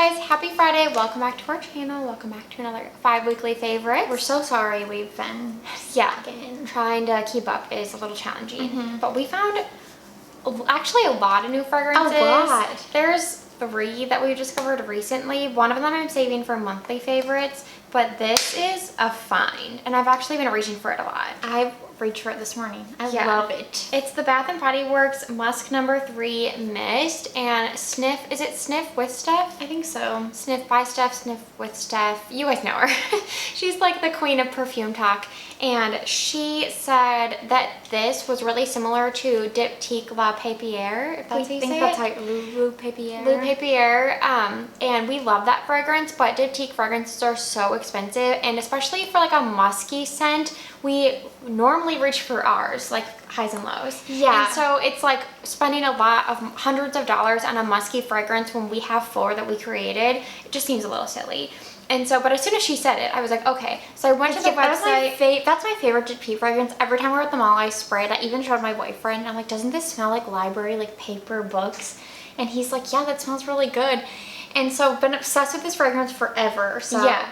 guys, happy Friday. Welcome back to our channel. Welcome back to another 5 weekly favorites. We're so sorry we've been trying to keep up is a little challenging. But we found actually a lot of new fragrances. A lot. There's 3 that we discovered recently. One of them I'm saving for monthly favorites, but this is a find. And I've actually been reaching for it a lot. I've reached for it this morning. I love it. It's the Bath & Body Works Musk No. 3 Mist and Sniff. Is it Sniff with Steph? I think so. Sniff by Steph, Sniff with Steph. You guys know her. She's like the queen of perfume talk. And she said that this was really similar to Diptyque La Papier, if that's how you say it. That's like Lou Papier. Lou Papier. And we love that fragrance, but Diptyque fragrances are so expensive. And especially for like a musky scent, we normally reach for ours, like highs and lows. Yeah. And so it's like spending a lot of hundreds of dollars on a musky fragrance when we have 4 that we created. It just seems a little silly. And so, but as soon as she said it, I was like, okay. So I went to the website. That's my favorite Diptyque fragrance. Every time we're at the mall, I spray it. I even showed my boyfriend. I'm like, doesn't this smell like library, like paper books? And he's like, yeah, that smells really good. And so I've been obsessed with this fragrance forever. So yeah.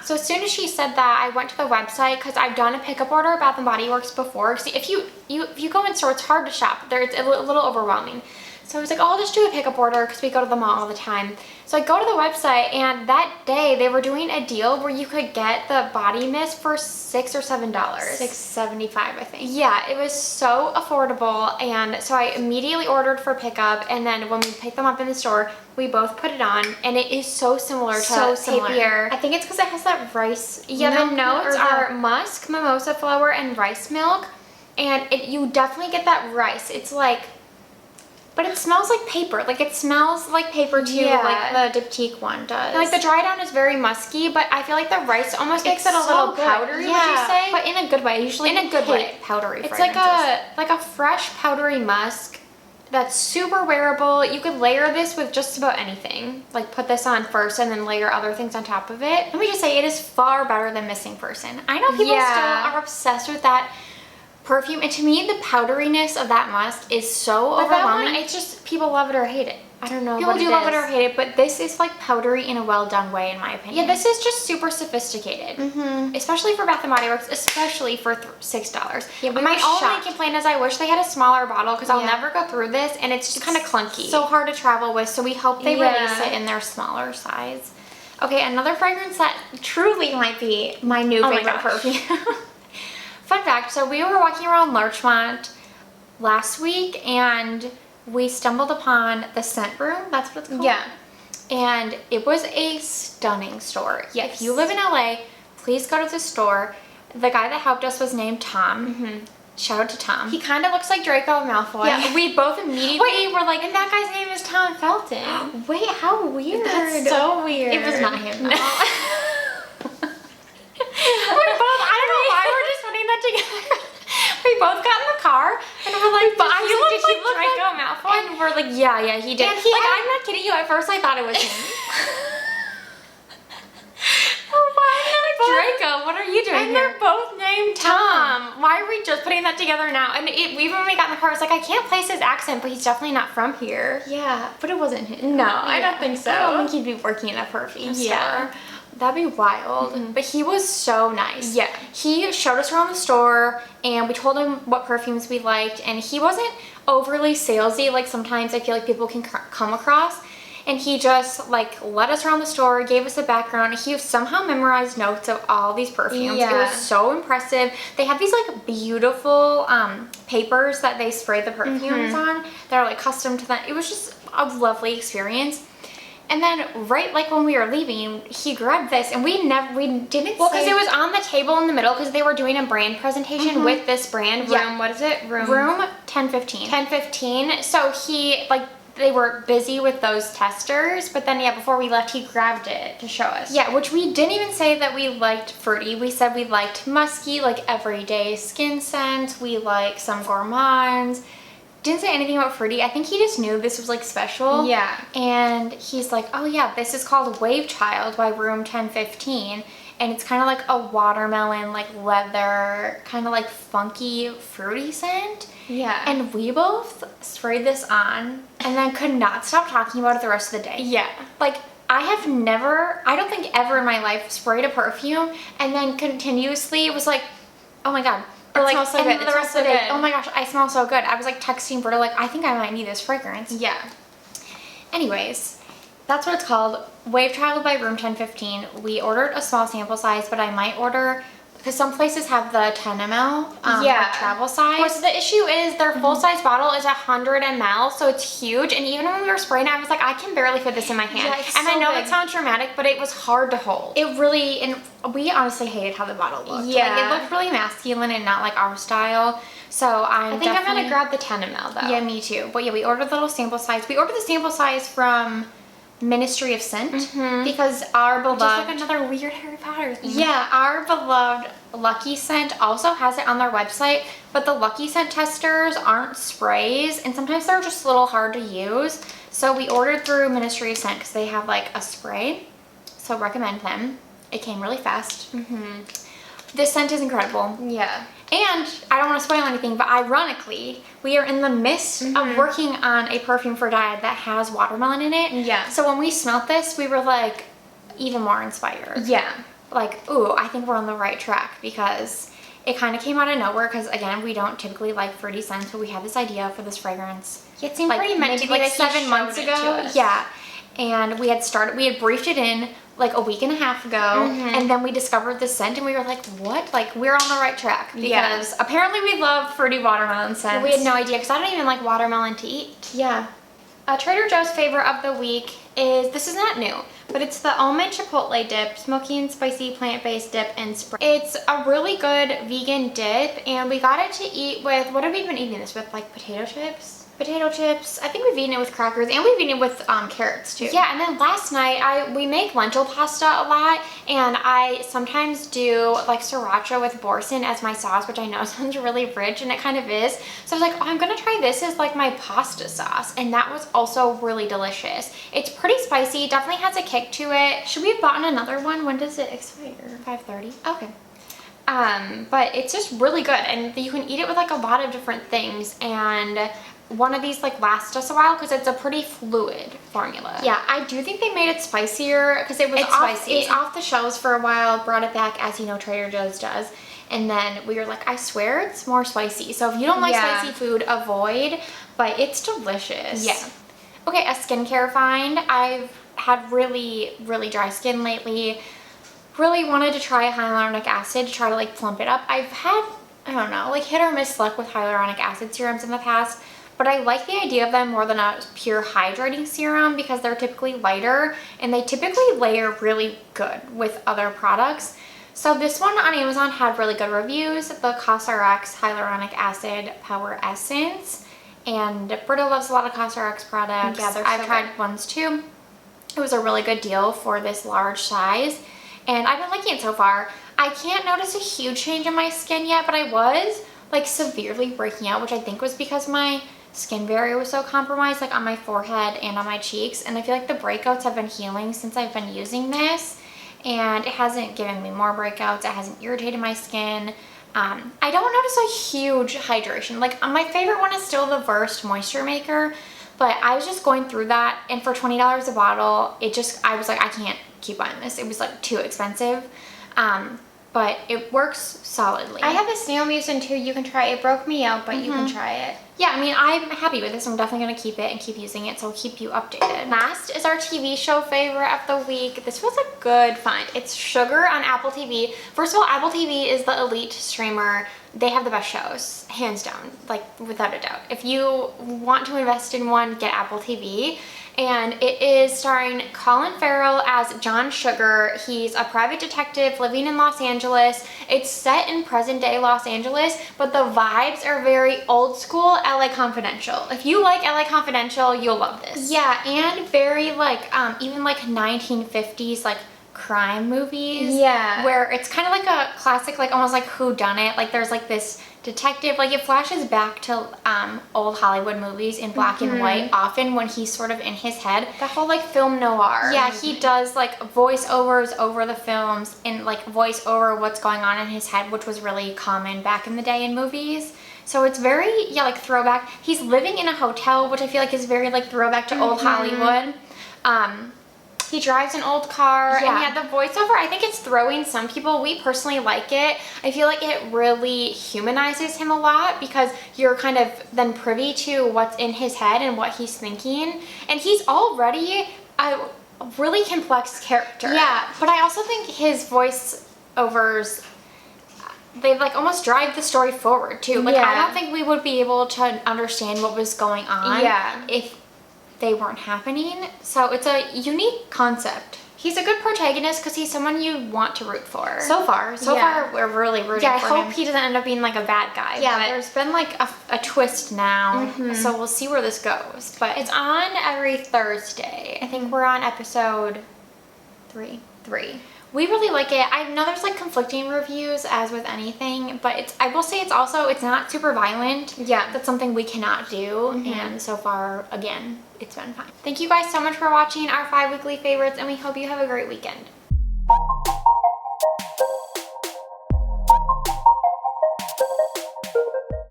So as soon as she said that, I went to the website because I've done a pickup order at Bath & Body Works before. See, if you go in store, it's hard to shop. It's a little overwhelming. So I was like, oh, I'll just do a pickup order because we go to the mall all the time. So I go to the website, and that day they were doing a deal where you could get the body mist for $6 or $7. $6.75, I think. Yeah, it was so affordable, and so I immediately ordered for pickup, and then when we picked them up in the store, we both put it on, and it is so similar to Papier. I think it's because it has that rice. Yeah, the notes are musk, mimosa flower, and rice milk, and you definitely get that rice. It's like, but it smells like paper. Like it smells like paper too, like the Diptyque one does. And like the dry down is very musky, but I feel like the rice almost makes it a little powdery, would you say? But in a good way. Usually in a good way. Powdery It's fragrances. like a fresh powdery musk that's super wearable. You could layer this with just about anything. Like put this on first and then layer other things on top of it. Let me just say, it is far better than Missing Person. I know people still are obsessed with that perfume, and to me the powderiness of that musk is so overwhelming. That one, it's just people love it or hate it. I don't know. People do love it or hate it, but this is like powdery in a well done way, in my opinion. Yeah, this is just super sophisticated, especially for Bath & Body Works, especially for $6. Yeah, my only complaint is I wish they had a smaller bottle because I'll never go through this, and it's just kind of clunky. So hard to travel with, so we hope they release it in their smaller size. Okay, another fragrance that truly might be my new favorite perfume. Fun fact, so we were walking around Larchmont last week and we stumbled upon the Scent Room, that's what it's called? Yeah. And it was a stunning store. Yes. If you live in LA, please go to the store. The guy that helped us was named Tom. Shout out to Tom. He kind of looks like Draco Malfoy. Yeah, we both immediately were like, and that guy's name is Tom Felton. Wait, how weird. That's so weird. It was not him. No. We both got in the car and we're like, but did he look like Draco Malfoy? And we're like, yeah, he did. And I'm not kidding you. At first, I thought it was him. Draco, what are you doing and here? they're both named Tom. Why are we just putting that together now? And even when we got in the car, I was like, I can't place his accent, but he's definitely not from here. Yeah, but it wasn't him. No, I don't think so. I don't think he'd be working in a perfume store. That'd be wild. But he was so nice. Yeah. He showed us around the store and we told him what perfumes we liked, and he wasn't overly salesy like sometimes I feel like people can come across. And he just like led us around the store, gave us a background. He somehow memorized notes of all these perfumes. Yeah. It was so impressive. They have these like beautiful papers that they spray the perfumes on. They're like custom to them. It was just a lovely experience. And then right like when we were leaving, he grabbed this, and we didn't well, because it was on the table in the middle because they were doing a brand presentation with this brand. What is it? Room 1015. 1015. So they were busy with those testers, but then before we left, he grabbed it to show us. Yeah, which we didn't even say that we liked fruity. We said we liked musky, like everyday skin scents. We like some gourmands. Didn't say anything about fruity. I think he just knew this was like special. Yeah. And he's like, oh yeah, this is called Wave Child by Room 1015. And it's kind of like a watermelon, like leather, kind of like funky, fruity scent. Yeah. And we both sprayed this on and then could not stop talking about it the rest of the day. Yeah. Like, I don't think ever in my life sprayed a perfume and then continuously was like, oh my God. Or like, smells so and good. the It rest smells of the so day, good. oh my gosh, I smell so good. I was like texting Britta like, I think I might need this fragrance. Yeah. Anyways, that's what it's called. Wave Travel by Room 1015. We ordered a small sample size, but I might order, because some places have the 10 ml like travel size. Well, so the issue is their full-size bottle is 100 ml, so it's huge. And even when we were spraying it, I was like, I can barely fit this in my hand. Yeah, it's and so I know big. it sounds dramatic, but it was hard to hold. It really, and we honestly hated how the bottle looked. Yeah. Like, it looked really masculine and not like our style. So I think I'm gonna grab the 10 ml though. Yeah, me too. But yeah, we ordered the little sample size. We ordered the sample size from Ministry of Scent because our beloved, Just like another weird Harry Potter thing. yeah, our beloved Lucky Scent also has it on their website, but the Lucky Scent testers aren't sprays, and sometimes they're just a little hard to use. So we ordered through Ministry of Scent because they have like a spray, so recommend them. It came really fast. This scent is incredible. Yeah. And I don't want to spoil anything, but ironically, we are in the midst of working on a perfume for Diet that has watermelon in it. Yeah. So when we smelled this, we were like even more inspired. Yeah. Like, ooh, I think we're on the right track because it kind of came out of nowhere because, again, we don't typically like fruity scents, but we had this idea for this fragrance. It seemed Like pretty meant to maybe be like like 7 months he showed it ago. to us. Yeah. And we had briefed it in like a week and a half ago, and then we discovered this scent and we were like, what? Like, we're on the right track because apparently we love fruity watermelon scents. We had no idea because I don't even like watermelon to eat. Yeah. Trader Joe's favorite of the week is, this is not new, but it's the almond chipotle dip, smoky and spicy plant-based dip and spray. It's a really good vegan dip, and we got it to eat with, what have we been eating this with, like potato chips? Potato chips. I think we've eaten it with crackers, and we've eaten it with carrots too. Yeah, and then last night we make lentil pasta a lot, and I sometimes do like sriracha with boursin as my sauce, which I know sounds really rich, and it kind of is. So I was like, oh, I'm gonna try this as like my pasta sauce, and that was also really delicious. It's pretty spicy, definitely has a kick to it. Should we have bought another one? When does it expire? 5:30. Okay. But it's just really good, and you can eat it with like a lot of different things, and one of these like lasts us a while because it's a pretty fluid formula. Yeah, I do think they made it spicier because it was spicy. It's off the shelves for a while, brought it back, as you know Trader Joe's does, and then we were like, I swear it's more spicy. So if you don't like spicy food, avoid, but it's delicious. Yeah. Okay, a skincare find. I've had really, really dry skin lately. Really wanted to try hyaluronic acid to try to like plump it up. I've had, I don't know, like hit or miss luck with hyaluronic acid serums in the past, but I like the idea of them more than a pure hydrating serum because they're typically lighter and they typically layer really good with other products. So this one on Amazon had really good reviews, the CosRx Hyaluronic Acid Power Essence, and Britta loves a lot of CosRx products. Yeah, they're I've so tried ones too. It was a really good deal for this large size, and I've been liking it so far. I can't notice a huge change in my skin yet, but I was like severely breaking out, which I think was because my skin barrier was so compromised, like on my forehead and on my cheeks, and I feel like the breakouts have been healing since I've been using this, and it hasn't given me more breakouts. It hasn't irritated my skin. I don't notice a huge hydration. Like my favorite one is still the Versed Moisture Maker, but I was just going through that, and for $20 a bottle, I was like, I can't keep buying this. It was like too expensive. But it works solidly. I have a snail mucin too. You can try it. It broke me out, but you can try it. Yeah, I mean, I'm happy with this. I'm definitely going to keep it and keep using it, so I'll keep you updated. Last is our TV show favorite of the week. This was a good find. It's Sugar on Apple TV. First of all, Apple TV is the elite streamer. They have the best shows, hands down, like without a doubt. If you want to invest in one, get Apple TV. And it is starring Colin Farrell as John Sugar. He's a private detective living in Los Angeles. It's set in present day Los Angeles, but the vibes are very old school LA Confidential. If you like LA Confidential, you'll love this. Yeah, and very like, even like 1950s, like crime movies. Yeah. Where it's kind of like a classic, like almost like whodunit. Like there's like this detective, like it flashes back to old Hollywood movies in black and white, often when he's sort of in his head. The whole like film noir. Yeah, he does like voiceovers over the films and like voice over what's going on in his head, which was really common back in the day in movies. So it's very, yeah, like throwback. He's living in a hotel, which I feel like is very like throwback to old Hollywood. He drives an old car. Yeah. And the voiceover, I think it's throwing some people. We personally like it. I feel like it really humanizes him a lot because you're kind of then privy to what's in his head and what he's thinking. And he's already a really complex character. Yeah, but I also think his voiceovers, they like almost drive the story forward too. Like I don't think we would be able to understand what was going on if they weren't happening. So it's a unique concept. He's a good protagonist because he's someone you want to root for. So far we're really rooting for him. I hope he doesn't end up being like a bad guy. Yeah, but there's been like a twist now, so we'll see where this goes. But it's on every Thursday. I think we're on episode 3. We really like it. I know there's like conflicting reviews as with anything, but I will say it's not super violent. Yeah. That's something we cannot do. And so far, again, it's been fine. Thank you guys so much for watching our 5 weekly favorites, and we hope you have a great weekend.